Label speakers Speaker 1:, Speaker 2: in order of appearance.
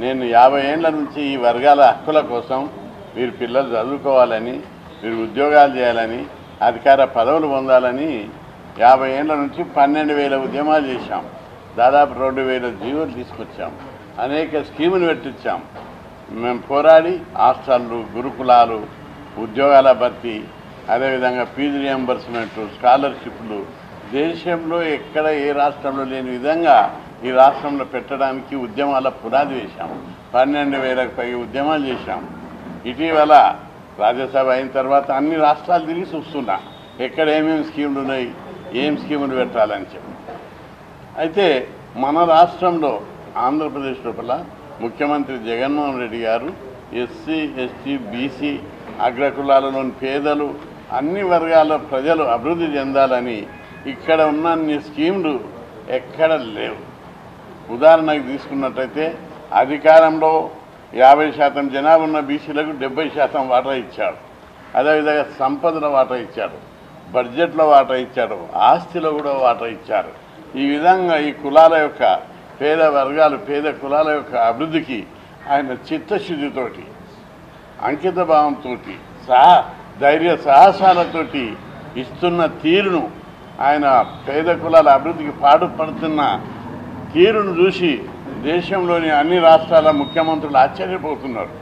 Speaker 1: నేను 50 ఏళ్ల నుంచి ఈ వర్గాల హక్కుల కోసం మీరు పిల్లలు చదువుకోవాలని, మీరు ఉద్యోగాలు చేయాలని, అధికార పదవులు పొందాలని 50 ఏళ్ల నుంచి 12,000 ఉద్యమాలు చేశాం. దాదాపు 2,000 జీవోలు తీసుకొచ్చాం. అనేక స్కీములు పెట్టించాం. మేము పోరాడి హాస్టళ్ళు, గురుకులాలు, ఉద్యోగాల భర్తీ, అదేవిధంగా ఫీజు రియంబర్స్మెంట్, స్కాలర్షిప్లు దేశంలో ఎక్కడ ఏ రాష్ట్రంలో లేని విధంగా ఈ రాష్ట్రంలో పెట్టడానికి ఉద్యమాల పునాది వేశాం. 12,000కు పైగా ఉద్యమాలు చేశాం. ఇటీవల రాజ్యసభ అయిన తర్వాత అన్ని రాష్ట్రాలు తిరిగి చూస్తున్నా ఎక్కడ ఏమేమి స్కీములు ఉన్నాయి, ఏం స్కీములు పెట్టాలని చెప్పి. అయితే మన రాష్ట్రంలో ఆంధ్రప్రదేశ్ లోపల ముఖ్యమంత్రి జగన్మోహన్ రెడ్డి గారు ఎస్సీ, ఎస్టీ, బీసీ అగ్రకులాలలోని పేదలు అన్ని వర్గాల ప్రజలు అభివృద్ధి చెందాలని ఇక్కడ ఉన్న అన్ని స్కీములు ఎక్కడ లేవు. ఉదాహరణకు తీసుకున్నట్టయితే అధికారంలో 50% జనాభా ఉన్న బీసీలకు 70% వాటా ఇచ్చాడు. అదేవిధంగా సంపదలో వాటా ఇచ్చాడు, బడ్జెట్లో వాటా ఇచ్చాడు, ఆస్తిలో కూడా వాటా ఇచ్చారు. ఈ విధంగా ఈ కులాల యొక్క పేద వర్గాలు, పేద కులాల యొక్క అభివృద్ధికి ఆయన చిత్తశుద్ధితోటి, అంకిత భావంతో, ధైర్య సాహసాలతోటి ఇస్తున్న తీరును, ఆయన పేద కులాల అభివృద్ధికి పాటుపడుతున్న తీరును చూసి దేశంలోని అన్ని రాష్ట్రాల ముఖ్యమంత్రులు ఆశ్చర్యపోతున్నారు.